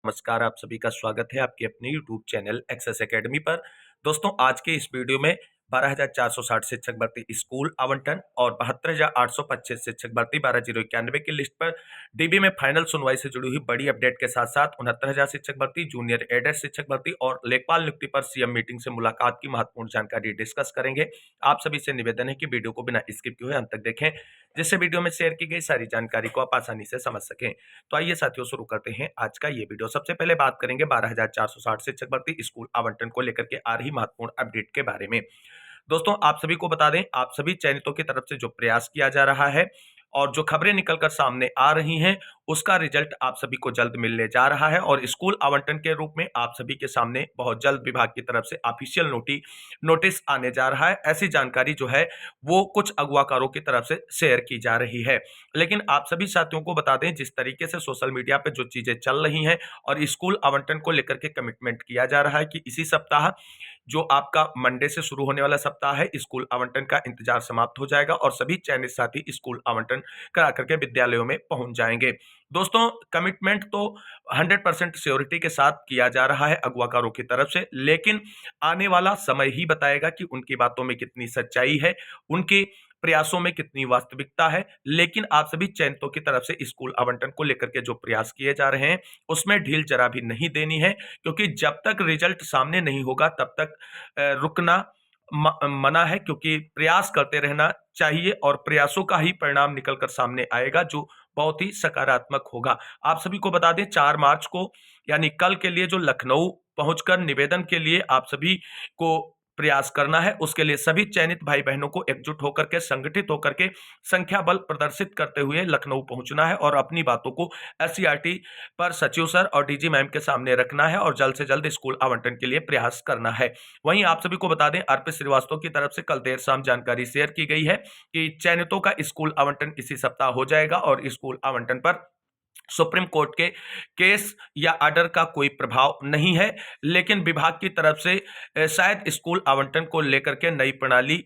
नमस्कार, आप सभी का स्वागत है आपके अपने यूट्यूब चैनल एक्सेस एकेडमी पर। दोस्तों, आज के इस वीडियो में 12,460 शिक्षक भर्ती स्कूल आवंटन और 72,825 शिक्षक भर्ती 12,091 की लिस्ट पर डीबी में फाइनल सुनवाई से जुड़ी हुई बड़ी अपडेट के साथ साथ 69,000 शिक्षक भर्ती, जूनियर एडेड शिक्षक भर्ती और लेखपाल नियुक्ति पर सीएम मीटिंग से मुलाकात की महत्वपूर्ण जानकारी डिस्कस करेंगे। आप सभी से निवेदन है कि वीडियो को बिना स्किप किए अंत तक देखें, जिससे वीडियो में शेयर की गई सारी जानकारी को आप आसानी से समझ सकें। तो आइए साथियों, शुरू करते हैं आज का ये वीडियो। सबसे पहले बात करेंगे 12,460 शिक्षक भर्ती स्कूल आवंटन को लेकर के आ रही महत्वपूर्ण अपडेट के बारे में। दोस्तों, आप सभी को बता दें, आप सभी चयनितों की तरफ से जो प्रयास किया जा रहा है और जो खबरें निकलकर सामने आ रही हैं, उसका रिजल्ट आप सभी को जल्द मिलने जा रहा है और स्कूल आवंटन के रूप में आप सभी के सामने बहुत जल्द विभाग की तरफ से ऑफिशियल नोटिस आने जा रहा है। ऐसी जानकारी जो है वो कुछ अगवाकारों की तरफ से शेयर की जा रही है। लेकिन आप सभी साथियों को बता दें, जिस तरीके से सोशल मीडिया पे जो चीजें चल रही हैं और स्कूल आवंटन को लेकर के कमिटमेंट किया जा रहा है कि इसी सप्ताह, जो आपका मंडे से शुरू होने वाला सप्ताह है, स्कूल आवंटन का इंतजार समाप्त हो जाएगा और सभी चयनित साथी स्कूल आवंटन करा करके विद्यालयों में पहुंच जाएंगे। दोस्तों, कमिटमेंट तो 100% श्योरिटी के साथ किया जा रहा है अगवाकारों की तरफ से, लेकिन आने वाला समय ही बताएगा कि उनकी बातों में कितनी सच्चाई है, उनके प्रयासों में कितनी वास्तविकता है। लेकिन आप सभी चयनितों की तरफ से स्कूल आवंटन को लेकर के जो प्रयास किए जा रहे हैं, उसमें ढील जरा भी नहीं देनी है, क्योंकि जब तक रिजल्ट सामने नहीं होगा तब तक रुकना मना है, क्योंकि प्रयास करते रहना चाहिए और प्रयासों का ही परिणाम निकलकर सामने आएगा, जो बहुत ही सकारात्मक होगा। आप सभी को बता दें, 4 मार्च को यानी कल के लिए जो लखनऊ पहुंचकर निवेदन के लिए आप सभी को प्रयास करना है, उसके लिए सभी चयनित भाई बहनों को एकजुट होकर के, संगठित होकर के, संख्या बल प्रदर्शित करते हुए लखनऊ पहुंचना है और अपनी बातों को एससीईआरटी पर सचिव सर और डीजी मैम के सामने रखना है और जल्द से जल्द स्कूल आवंटन के लिए प्रयास करना है। वहीं आप सभी को बता दें, अर्पित श्रीवास्तव की तरफ से कल देर शाम जानकारी शेयर की गई है कि चयनितों का स्कूल आवंटन इसी सप्ताह हो जाएगा और स्कूल आवंटन पर सुप्रीम कोर्ट के केस या ऑर्डर का कोई प्रभाव नहीं है। लेकिन विभाग की तरफ से शायद स्कूल आवंटन को लेकर के नई प्रणाली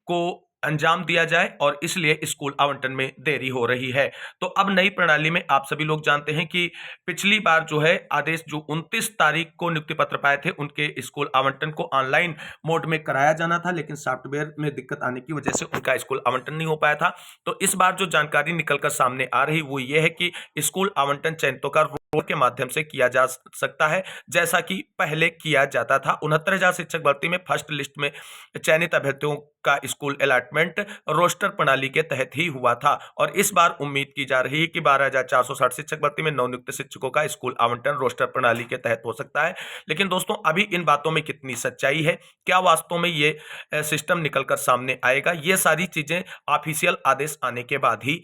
को अंजाम दिया जाए और इसलिए स्कूल आवंटन में देरी हो रही है। तो अब नई प्रणाली में आप सभी लोग जानते हैं कि पिछली बार जो है आदेश, जो 29 तारीख को नियुक्ति पत्र पाए थे, उनके स्कूल आवंटन को ऑनलाइन मोड में कराया जाना था, लेकिन सॉफ्टवेयर में दिक्कत आने की वजह से उनका स्कूल आवंटन नहीं हो पाया था। तो इस बार जो जानकारी निकलकर सामने आ रही वो ये है कि स्कूल आवंटन चयनितों का रोल के माध्यम से किया जा सकता है, जैसा कि पहले किया जाता था। 69,000 शिक्षक भर्ती में फर्स्ट लिस्ट में चयनित अभ्यर्थियों का स्कूल अलॉटमेंट रोस्टर प्रणाली के तहत ही हुआ था और इस बार उम्मीद की जा रही है कि 12,460 शिक्षक भर्ती में नवनियुक्त शिक्षकों का स्कूल आवंटन रोस्टर प्रणाली के तहत हो सकता है। लेकिन दोस्तों, अभी इन बातों में कितनी सच्चाई है, क्या वास्तव में ये सिस्टम निकलकर सामने आएगा, ये सारी चीजें ऑफिशियल आदेश आने के बाद ही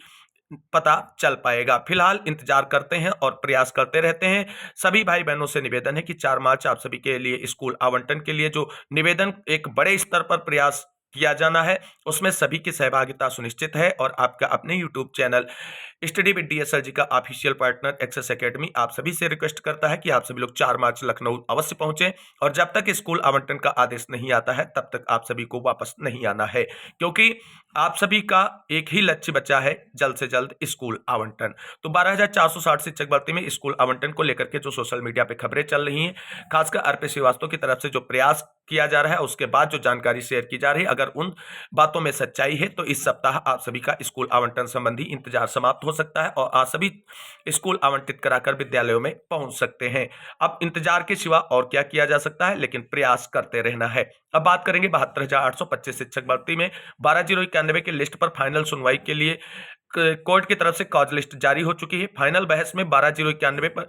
पता चल पाएगा। फिलहाल इंतजार करते हैं और प्रयास करते रहते हैं। सभी भाई बहनों से निवेदन है कि 4 मार्च आप सभी के लिए स्कूल आवंटन के लिए जो निवेदन एक बड़े स्तर पर प्रयास किया जाना है, उसमें सभी की सहभागिता सुनिश्चित है और आपका अपने YouTube channel study with DSL ji का ऑफिशियल पार्टनर एक्सेस एकेडमी आप सभी से रिक्वेस्ट करता है कि आप सभी लोग 4 मार्च लखनऊ अवश्य पहुंचे और जब तक स्कूल आवंटन का आदेश नहीं आता है तब तक आप सभी को वापस नहीं आना है, क्योंकि आप सभी का एक ही लक्ष्य बचा है, जल्द से जल्द स्कूल आवंटन। तो 12,460 शिक्षक भर्ती में स्कूल आवंटन को लेकर के जो सोशल मीडिया पे खबरें चल रही हैं, खासकर अर्पित श्रीवास्तव की तरफ से जो प्रयास किया जा रहा है, उसके बाद जो जानकारी शेयर की जा रही है, अगर उन बातों में सच्चाई है तो इस सप्ताह आप सभी का स्कूल आवंटन संबंधी इंतजार समाप्त हो सकता है और आप सभी स्कूल आवंटित कराकर विद्यालयों में पहुंच सकते हैं। अब इंतजार के सिवा और क्या किया जा सकता है, लेकिन प्रयास करते रहना है। अब बात करेंगे 72,825 शिक्षक भर्ती में 12,091 की लिस्ट पर फाइनल सुनवाई के लिए कोर्ट की तरफ से कॉज लिस्ट जारी हो चुकी है। फाइनल बहस में 12,091 पर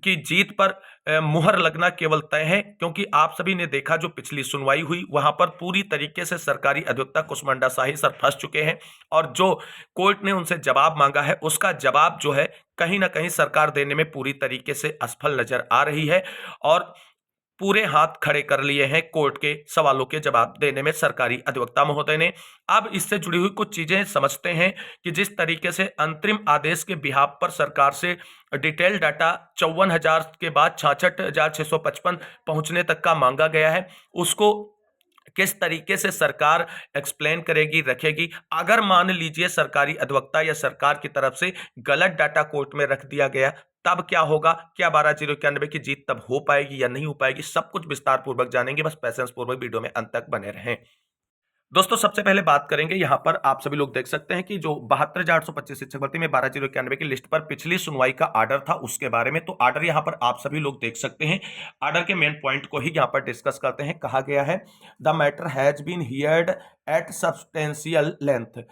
की जीत पर मुहर लगना केवल तय है, क्योंकि आप सभी ने देखा जो पिछली सुनवाई हुई वहां पर पूरी तरीके से सरकारी अधिवक्ता कुष्मांडा शाही सर फंस चुके हैं और जो कोर्ट ने उनसे जवाब मांगा है, उसका जवाब जो है कहीं ना कहीं सरकार देने में पूरी तरीके से असफल नजर आ रही है और पूरे हाथ खड़े कर लिए हैं कोर्ट के सवालों के जवाब देने में सरकारी अधिवक्ता महोदय ने। अब इससे जुड़ी हुई कुछ चीजें समझते हैं कि जिस तरीके से अंतरिम आदेश के बिहाफ पर सरकार से डिटेल डाटा 54,000 के बाद 66,655 पहुंचने तक का मांगा गया है, उसको किस तरीके से सरकार एक्सप्लेन करेगी, रखेगी। अगर मान लीजिए सरकारी अधिवक्ता या सरकार की तरफ से गलत डाटा कोर्ट में रख दिया गया, तब क्या होगा? क्या 12,091 की जीत तब हो पाएगी या नहीं हो पाएगी? सब कुछ विस्तार पूर्वक जानेंगे, बस पैसेंस पूर्वक वीडियो में अंत तक बने रहें। दोस्तों सबसे पहले बात करेंगे, यहां पर आप सभी लोग देख सकते हैं कि जो 72,825 शिक्षक भर्ती में 12,091 की लिस्ट पर पिछली सुनवाई का आर्डर था उसके बारे में। तो आर्डर यहां पर आप सभी लोग देख सकते हैं। आर्डर के मेन पॉइंट को ही यहां पर डिस्कस करते हैं। कहा गया है, the matter has been heard at substantial length.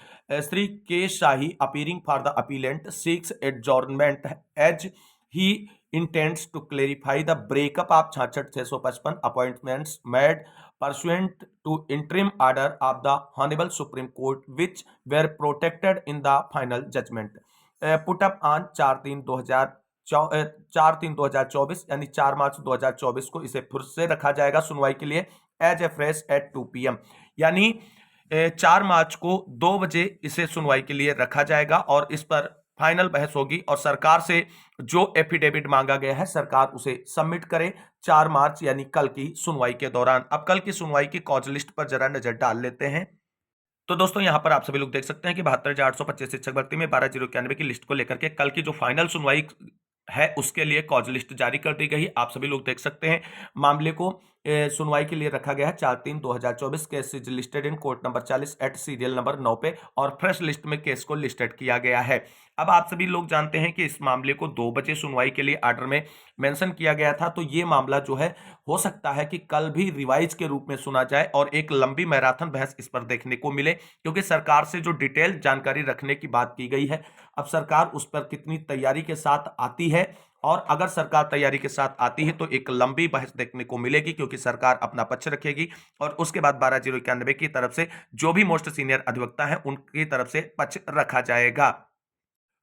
Shri K Shahi appearing for the appellant seeks adjournment as he intends to clarify the breakup of 66,655 appointments made pursuant to interim order of the Honorable Supreme Court, which were protected in the final judgment put up on 4/3/2024 यानी 4 मार्च 2024 को इसे फिर से रखा जाएगा सुनवाई के लिए as a fresh at 2 PM। यानी 4 मार्च को 2 बजे इसे सुनवाई के लिए रखा जाएगा और इस पर फाइनल बहस होगी और सरकार से जो एफिडेविट मांगा गया है सरकार उसे सबमिट करे 4 मार्च यानी कल की सुनवाई के दौरान। अब कल की सुनवाई की कॉज लिस्ट पर जरा नजर डाल लेते हैं। तो दोस्तों यहां पर आप सभी लोग देख सकते हैं कि 72,825 शिक्षक भर्ती में 12,091 की लिस्ट को लेकर के कल की जो फाइनल सुनवाई है उसके लिए कॉज लिस्ट जारी कर दी गई। आप सभी लोग देख सकते हैं मामले को सुनवाई के लिए रखा गया है 4/3/2024। Case is listed in court number 40 at serial number 9 पे और फ्रेश लिस्ट में केस को लिस्टेड किया गया है। अब आप सभी लोग जानते हैं कि इस मामले को 2 बजे सुनवाई के लिए आर्डर में मेंशन किया गया था। तो ये मामला जो है हो सकता है कि कल भी रिवाइज के रूप में सुना जाए और एक लंबी मैराथन बहस इस पर देखने को मिले, क्योंकि सरकार से जो डिटेल जानकारी रखने की बात की गई है, अब सरकार उस पर कितनी तैयारी के साथ आती है। और अगर सरकार तैयारी के साथ आती है तो एक लंबी बहस देखने को मिलेगी, क्योंकि सरकार अपना पक्ष रखेगी और उसके बाद 12,091 की तरफ से जो भी मोस्ट सीनियर अधिवक्ता है उनकी तरफ से पक्ष रखा जाएगा।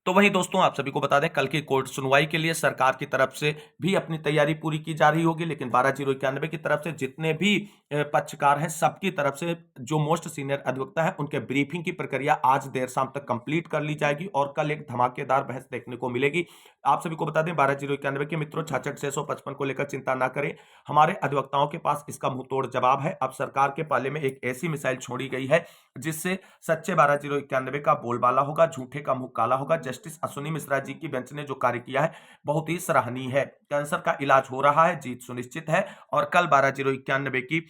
तो वहीं दोस्तों आप सभी को बता दें, कल की कोर्ट सुनवाई के लिए सरकार की तरफ से भी अपनी तैयारी पूरी की जा रही होगी, लेकिन 12,091 की तरफ से जितने भी पक्षकार हैं सबकी तरफ से जो मोस्ट सीनियर अधिवक्ता है उनके ब्रीफिंग की प्रक्रिया आज देर शाम तक कंप्लीट कर ली जाएगी और कल एक धमाकेदार बहस देखने को मिलेगी। आप सभी को बता दें 12,091 के मित्रों 66,655 को लेकर चिंता ना करें, हमारे अधिवक्ताओं के पास इसका मुंहतोड़ जवाब है। अब सरकार के पाले में एक ऐसी मिसाइल छोड़ी गई है जिससे सच्चे 12,091 का बोलबाला होगा, झूठे का मुंह काला होगा। जस्टिस अश्विनी मिश्रा जी की बेंच ने जो कार्य किया है बहुत ही सराहनीय है। कैंसर का इलाज हो रहा है, जीत सुनिश्चित है और कल 12,091 की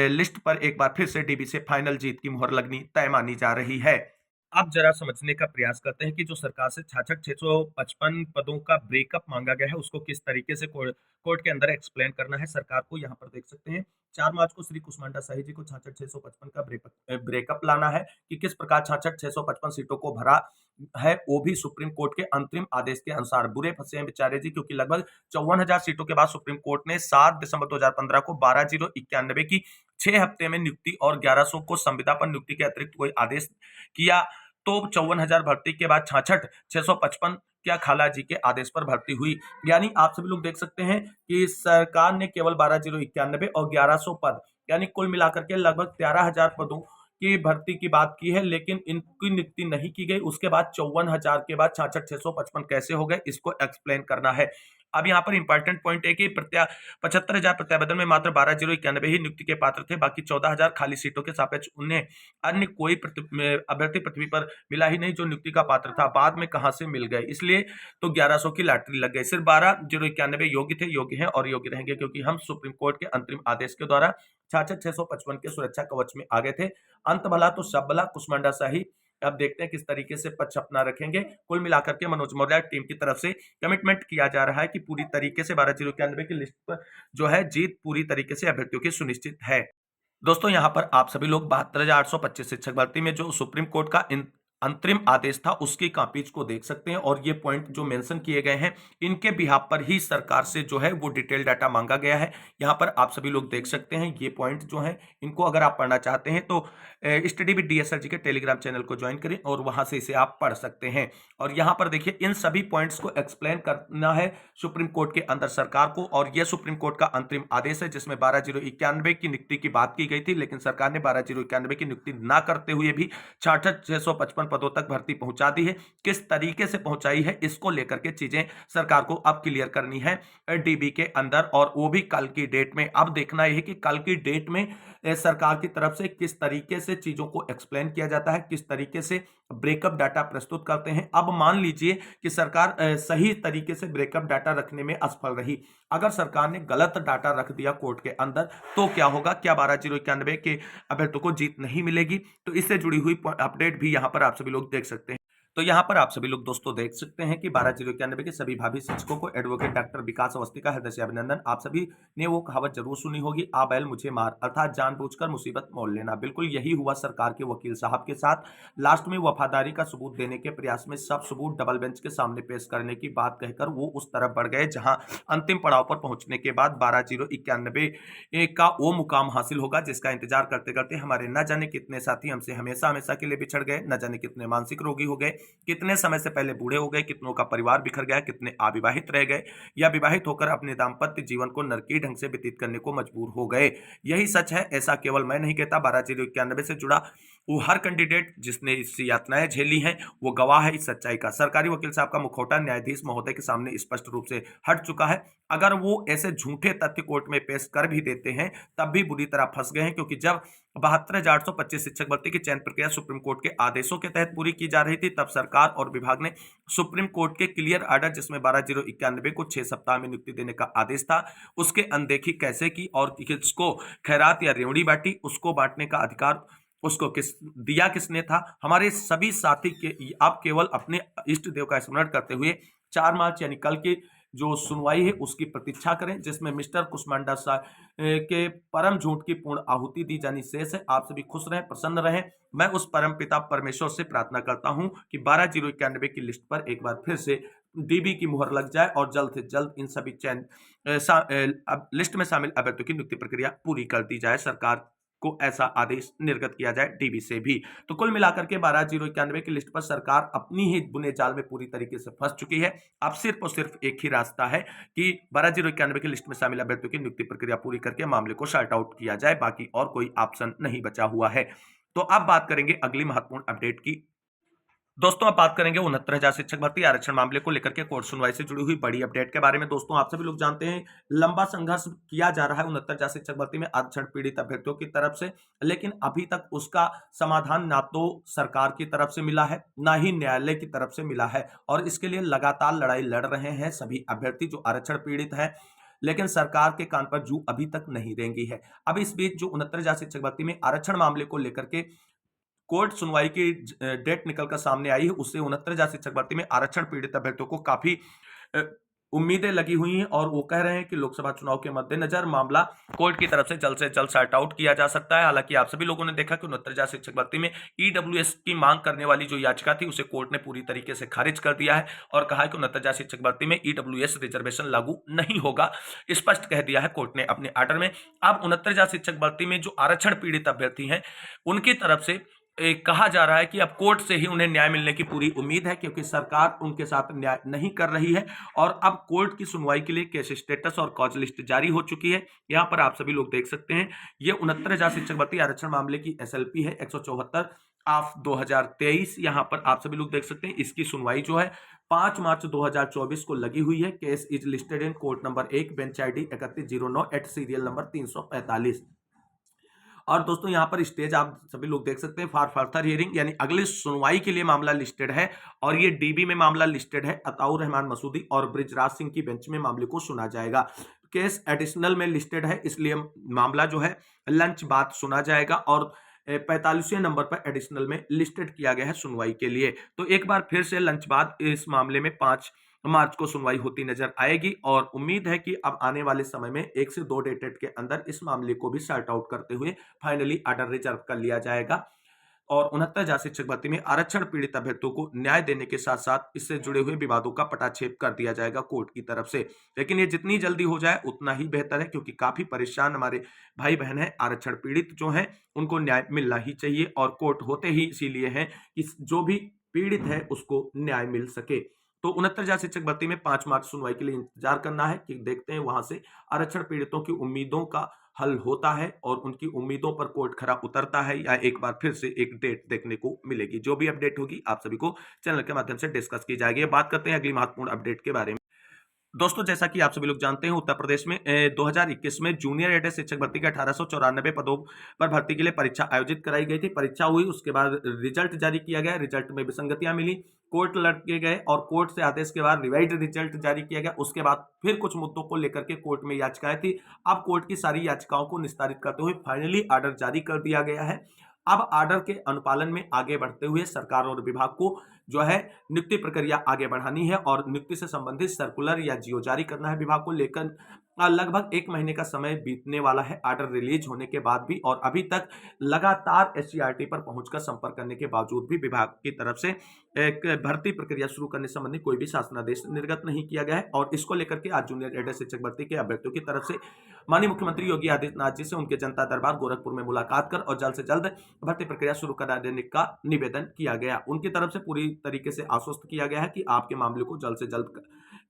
लिस्ट पर एक बार फिर से डीबी से फाइनल जीत की मुहर लगनी तय मानी जा रही है। अब जरा समझने का प्रयास करते हैं कि जो सरकार से 66,655 पदों का ब्रेकअप मांगा गया है उसको किस तरीके से कोर्ट के अंदर एक्सप्लेन करना है सरकार को। यहाँ पर देख सकते हैं 4 मार्च को श्री कुष्मांडा शाही जी को 66,655 का ब्रेकअप लाना है कि किस प्रकार 66,655 सीटों को भरा है, वो भी सुप्रीम कोर्ट के अंतरिम आदेश के अनुसार। बुरे फंसे हैं बेचारे जी, क्योंकि लगभग 54,000 सीटों के बाद सुप्रीम कोर्ट ने 7 दिसंबर 2015 को 12,091 की 6 हफ्ते में नियुक्ति और 1100 को संविदा पर नियुक्ति के अतिरिक्त कोई आदेश किया। तो 54,000 भर्ती के बाद 66,655 क्या खाला जी के आदेश पर भर्ती हुई। यानी आप सभी लोग देख सकते हैं कि सरकार ने केवल 12,091 और 1100 पद यानी कुल मिलाकर के लगभग 13,000 पदों की भर्ती की बात की है, लेकिन इनकी नियुक्ति नहीं की गई। उसके बाद 54,000 के बाद 66,655 कैसे हो गए, इसको एक्सप्लेन करना है। अब यहाँ पर इंपॉर्टेंट पॉइंट है कि 75,000 प्रत्यावेदन में मात्र 12,091 ही नियुक्ति के पात्र थे, बाकी 14,000 खाली सीटों के सापेक्ष उन्हें अन्य कोई अभ्यर्थी पृथ्वी पर मिला ही नहीं जो नियुक्ति का पात्र था। बाद में कहां से मिल गए, इसलिए तो 1100 की लॉटरी लग गई। सिर्फ 12,091 योग्य थे, योग्य हैं और योग्य रहेंगे, क्योंकि हम सुप्रीम कोर्ट के अंतरिम आदेश के द्वारा 66,655 के सुरक्षा कवच में आ गए थे। अंत भला तो सब भला, कुष्मांडा शाही अब देखते हैं किस तरीके से पक्ष अपना रखेंगे। कुल मिलाकर के मनोज मौर्य टीम की तरफ से कमिटमेंट किया जा रहा है कि पूरी तरीके से 12,091 की लिस्ट पर जो है जीत पूरी तरीके से अभ्यर्थियों की सुनिश्चित है। दोस्तों यहां पर आप सभी लोग 72,825 शिक्षक भर्ती में जो सुप्रीम कोर्ट का अंतरिम आदेश था उसकी कॉपीज को देख सकते हैं और ये पॉइंट जो मेंशन किए गए हैं इनके बिहाफ पर ही सरकार से जो है वो डिटेल डाटा मांगा गया है। यहाँ पर आप सभी लोग देख सकते हैं ये पॉइंट जो है इनको अगर आप पढ़ना चाहते हैं तो स्टडी विद डीएसआर जी के टेलीग्राम चैनल को ज्वाइन करें और वहां से इसे आप पढ़ सकते हैं। और यहाँ पर देखिए इन सभी पॉइंट्स को एक्सप्लेन करना है सुप्रीम कोर्ट के अंदर सरकार को, और यह सुप्रीम कोर्ट का अंतरिम आदेश है जिसमें 12,091 की नियुक्ति की बात की गई थी, लेकिन सरकार ने 12,091 की नियुक्ति ना करते हुए भी 66,655 पदों तक भर्ती पहुंचा दी है, किस तरीके से पहुंचाई है, इसको लेकर के चीजें सरकार को अब क्लियर करनी है डीबी के अंदर, और वो भी कल की डेट में। अब देखना यह है कि कल की डेट में सरकार की तरफ से किस तरीके से चीजों को एक्सप्लेन किया जाता है, किस तरीके से ब्रेकअप डाटा प्रस्तुत करते हैं। अब मान लीजिए कि सरकार सही तरीके से ब्रेकअप डाटा रखने में असफल रही, अगर सरकार ने गलत डाटा रख दिया कोर्ट के अंदर, तो क्या होगा? क्या 12091 के अभ्यर्थियों को जीत नहीं मिलेगी? तो इससे जुड़ी हुई अपडेट भी यहां पर आप सभी लोग देख सकते हैं। तो यहां पर आप सभी लोग दोस्तों देख सकते हैं कि 12091 के सभी भावी शिक्षकों को एडवोकेट डॉक्टर विकास अवस्थी का हृदय से अभिनंदन। आप सभी ने वो कहावत जरूर सुनी होगी, आ बैल मुझे मार, अर्थात जानबूझकर मुसीबत मोल लेना। बिल्कुल यही हुआ सरकार के वकील साहब के साथ। लास्ट में वफादारी का सबूत देने के प्रयास में सब सबूत डबल बेंच के सामने पेश करने की बात कहकर वो उस तरफ बढ़ गए जहां अंतिम पड़ाव पर पहुंचने के बाद 12091 का वो मुकाम हासिल होगा जिसका इंतजार करते करते हमारे न जाने कितने साथी हमसे हमेशा हमेशा के लिए बिछड़ गए, न जाने कितने मानसिक रोगी हो गए, कितने समय से पहले बूढ़े हो गए, कितनों का परिवार बिखर गया, कितने अविवाहित रह गए या विवाहित होकर अपने दाम्पत्य जीवन को नरकीय ढंग से व्यतीत करने को मजबूर हो गए। यही सच है, ऐसा केवल मैं नहीं कहता, 12091 से जुड़ा वो हर कैंडिडेट जिसने इस यातनाएं झेली हैं वो गवाह है इस सच्चाई का। सरकारी वकील साहब का मुखौटा न्यायाधीश महोदय के सामने स्पष्ट रूप से हट चुका है। अगर वो ऐसे झूठे तथ्य कोर्ट में पेश कर भी देते हैं तब भी बुरी तरह फंस गए हैं, क्योंकि जब 72,825 शिक्षक भर्ती की चयन प्रक्रिया सुप्रीम कोर्ट के आदेशों के तहत पूरी की जा रही थी, तब सरकार और विभाग ने सुप्रीम कोर्ट के क्लियर ऑर्डर जिसमें 12091 को 6 सप्ताह में नियुक्ति देने का आदेश था, उसके अनदेखी कैसे की और किसको खैरात या रेवड़ी बांटी, उसको बांटने का अधिकार उसको किसने था। हमारे सभी साथी के आप केवल अपने इष्ट देव का स्मरण करते हुए 4 मार्च यानी कल की जो सुनवाई है उसकी प्रतीक्षा करें, जिसमें मिस्टर कुष्मांडा के परम झूठ की पूर्ण आहुति दी जानी शेष है। आप सभी खुश रहें, प्रसन्न रहें। मैं उस परम पिता परमेश्वर से प्रार्थना करता हूं कि 12091 की लिस्ट पर एक बार फिर से डीबी की मुहर लग जाए और जल्द से जल्द इन सभी लिस्ट में शामिल अभ्यर्थियों की नियुक्ति प्रक्रिया पूरी कर दी जाए, सरकार को ऐसा आदेश निर्गत किया जाए डीबी से भी। तो कुल मिलाकर के 12091 की लिस्ट पर सरकार अपनी ही बुने जाल में पूरी तरीके से फंस चुकी है। अब सिर्फ और सिर्फ एक ही रास्ता है कि 12091 की लिस्ट में शामिल अभ्यर्थियों की नियुक्ति प्रक्रिया पूरी करके मामले को शॉर्ट आउट किया जाए, बाकी और कोई ऑप्शन नहीं बचा हुआ है। तो अब बात करेंगे अगली महत्वपूर्ण अपडेट की। दोस्तों अब बात करेंगे 69,000 शिक्षक भर्ती आरक्षण मामले को लेकर के कोर्ट सुनवाई से जुड़ी हुई बड़ी अपडेट के बारे में। दोस्तों आप सभी लोग जानते हैं लंबा संघर्ष किया जा रहा है 69,000 शिक्षक भर्ती में आरक्षण पीड़ित अभ्यर्थियों की तरफ से, लेकिन अभी तक उसका समाधान ना तो सरकार की तरफ से मिला है ना ही न्यायालय की तरफ से मिला है, और इसके लिए लगातार लड़ाई लड़ रहे हैं सभी अभ्यर्थी जो आरक्षण पीड़ित है, लेकिन सरकार के कान पर जू अभी तक नहीं रेंगी है। अब इस बीच जो 69,000 शिक्षक भर्ती में आरक्षण मामले को लेकर के कोर्ट सुनवाई की डेट निकलकर सामने आई है, उससे 69,000 शिक्षक भर्ती में आरक्षण पीड़ित अभ्यर्थियों को काफी उम्मीदें लगी हुई हैं, और वो कह रहे हैं कि लोकसभा चुनाव के मद्देनजर मामला कोर्ट की तरफ से जल्द सॉर्ट आउट किया जा सकता है। हालांकि आप सभी लोगों ने देखा कि 69,000 शिक्षक भर्ती में ईडब्ल्यूएस की मांग करने वाली जो याचिका थी उसे कोर्ट ने पूरी तरीके से खारिज कर दिया है और कहा है कि 69,000 शिक्षक भर्ती में ईडब्ल्यूएस रिजर्वेशन लागू नहीं होगा, स्पष्ट कह दिया है कोर्ट ने अपने आर्डर में। अब 69,000 शिक्षक भर्ती में जो आरक्षण पीड़ित अभ्यर्थी हैं उनकी तरफ से कहा जा रहा है कि अब कोर्ट से ही उन्हें न्याय मिलने की पूरी उम्मीद है, क्योंकि सरकार उनके साथ न्याय नहीं कर रही है और अब कोर्ट की सुनवाई के लिए केस स्टेटस और कॉज लिस्ट जारी हो चुकी है। यहां पर आप सभी लोग देख सकते हैं ये 69,000 शिक्षक भर्ती आरक्षण मामले की SLP है 174 ऑफ 2023। यहां पर आप सभी लोग देख सकते हैं इसकी सुनवाई जो है 5 मार्च 2024 को लगी हुई है। Case is listed in court number 1 bench ID 3109 at serial number 345। और दोस्तों यहां पर स्टेज आप सभी लोग देख सकते हैं फॉर फर्दर हियरिंग, यानी अगली सुनवाई के लिए मामला लिस्टेड है, और ये डीबी में मामला लिस्टेड है। अताउर रहमान मसूदी और ब्रिजराज सिंह की बेंच में मामले को सुना जाएगा। केस एडिशनल में लिस्टेड है, इसलिए मामला जो है लंच बाद सुना जाएगा और 45वें नंबर पर एडिशनल में लिस्टेड किया गया है सुनवाई के लिए। तो एक बार फिर से लंच बाद इस मामले में 5 मार्च को सुनवाई होती नजर आएगी, और उम्मीद है कि अब आने वाले समय में 1 से 2 डेटेड के अंदर इस मामले को भी सॉर्ट आउट करते हुए फाइनली ऑर्डर रिजर्व कर लिया जाएगा और 69,000 शिक्षक भर्ती में आरक्षण पीड़ित अभ्यर्थियों को न्याय देने के साथ साथ इससे जुड़े हुए विवादों का पटाक्षेप कर दिया जाएगा कोर्ट की तरफ से। लेकिन ये जितनी जल्दी हो जाए उतना ही बेहतर है, क्योंकि काफी परेशान हमारे भाई बहन है आरक्षण पीड़ित जो हैं उनको न्याय मिलना ही चाहिए, और कोर्ट होते ही इसीलिए है कि जो भी पीड़ित है उसको न्याय मिल सके। तो 69,000 शिक्षक भर्ती में 5 मार्च सुनवाई के लिए इंतजार करना है कि देखते हैं वहां से आरक्षण पीड़ितों की उम्मीदों का हल होता है और उनकी उम्मीदों पर कोर्ट खरा उतरता है या एक बार फिर से एक डेट देखने को मिलेगी। जो भी अपडेट होगी आप सभी को चैनल के माध्यम से डिस्कस की जाएगी। बात करते हैं अगली महत्वपूर्ण अपडेट के बारे में। दोस्तों, जैसा कि आप सभी लोग जानते हैं, उत्तर प्रदेश में 2021 में जूनियर एडेड शिक्षक भर्ती के 1894 पदों पर भर्ती के लिए परीक्षा आयोजित कराई गई थी। परीक्षा हुई, उसके बाद रिजल्ट जारी किया गया। रिजल्ट में विसंगतियां मिली, कोर्ट लड़के गए और कोर्ट से आदेश के बाद रिवाइज्ड रिजल्ट जारी किया गया। उसके बाद फिर कुछ मुद्दों को लेकर के कोर्ट में याचिकाएं थी। अब कोर्ट की सारी याचिकाओं को निस्तारित करते हुए फाइनली ऑर्डर जारी कर दिया गया है। अब ऑर्डर के अनुपालन में आगे बढ़ते हुए सरकार और विभाग को जो है नियुक्ति प्रक्रिया आगे बढ़ानी है और नियुक्ति से संबंधित सर्कुलर या जियो जारी करना है विभाग को लेकर। लगभग 1 महीने का समय बीतने वाला है ऑर्डर रिलीज होने के बाद भी, और अभी तक लगातार एससीईआरटी पर पहुंचकर संपर्क करने के बावजूद भी विभाग की तरफ से एक भर्ती प्रक्रिया शुरू करने संबंधी कोई भी शासनादेश निर्गत नहीं किया गया है। और इसको लेकर के आज जूनियर एडेड शिक्षक भर्ती के अभ्यर्थियों की तरफ से माननीय मुख्यमंत्री योगी आदित्यनाथ जी से उनके जनता दरबार गोरखपुर में मुलाकात कर और जल्द से जल्द भर्ती प्रक्रिया शुरू करा देने का निवेदन किया गया। उनकी तरफ से पूरी तरीके से आश्वस्त किया गया है कि आपके मामले को जल्द से जल्द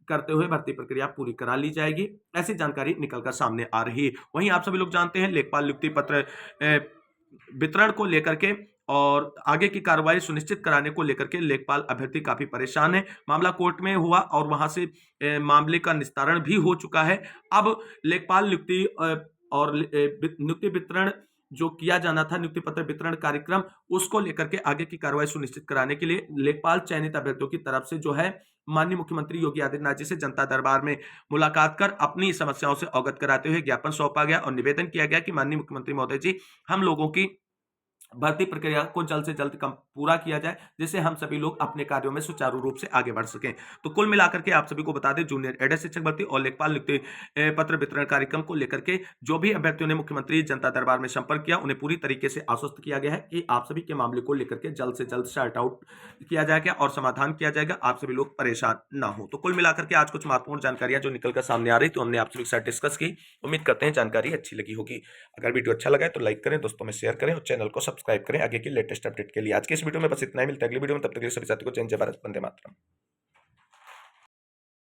करते हुए भर्ती प्रक्रिया पूरी करा ली जाएगी। ऐसी जानकारी निकलकर सामने आ रही है। वहीं आप सभी लोग जानते हैं, लेखपाल नियुक्ति पत्र वितरण को लेकर के और आगे की कार्रवाई सुनिश्चित कराने को लेकर के लेखपाल अभ्यर्थी काफी परेशान है। मामला कोर्ट में हुआ और वहां से मामले का निस्तारण भी हो चुका है। अब लेखपाल नियुक्ति और नियुक्ति वितरण जो किया जाना था, नियुक्ति पत्र वितरण कार्यक्रम, उसको लेकर के आगे की कार्रवाई सुनिश्चित कराने के लिए लेखपाल चयनित अभ्यर्थियों की तरफ से जो है माननीय मुख्यमंत्री योगी आदित्यनाथ जी से जनता दरबार में मुलाकात कर अपनी समस्याओं से अवगत कराते हुए ज्ञापन सौंपा गया और निवेदन किया गया कि माननीय मुख्यमंत्री महोदय जी, हम लोगों की भर्ती प्रक्रिया को जल्द से जल्द पूरा किया जाए, जिससे हम सभी लोग अपने कार्यों में सुचारू रूप से आगे बढ़ सकें। तो कुल मिलाकर के आप सभी को बता दें, जूनियर एडेड शिक्षक भर्ती और लेखपाल नियुक्ति पत्र वितरण कार्यक्रम को लेकर के जो भी अभ्यर्थियों ने मुख्यमंत्री जनता दरबार में संपर्क किया, उन्हें पूरी तरीके से आश्वस्त किया गया है कि आप सभी के मामले को लेकर के जल्द से जल्द सॉर्ट आउट किया जाएगा और समाधान किया जाएगा। आप सभी लोग परेशान ना हो। तो कुल मिलाकर के आज कुछ महत्वपूर्ण जानकारियां जो निकलकर सामने आ रही, तो हमने आप सभी के साथ डिस्कस की। उम्मीद करते हैं जानकारी अच्छी लगी होगी। अगर वीडियो अच्छा लगा है तो लाइक करें, दोस्तों में शेयर करें और चैनल को सब्सक्राइब करें आगे की लेटेस्ट अपडेट के लिए। आज के इस वीडियो में बस इतना ही। मिलता है अगली वीडियो में, तब तक के लिए सभी साथियों को जय जय भारत, वंदे मातरम।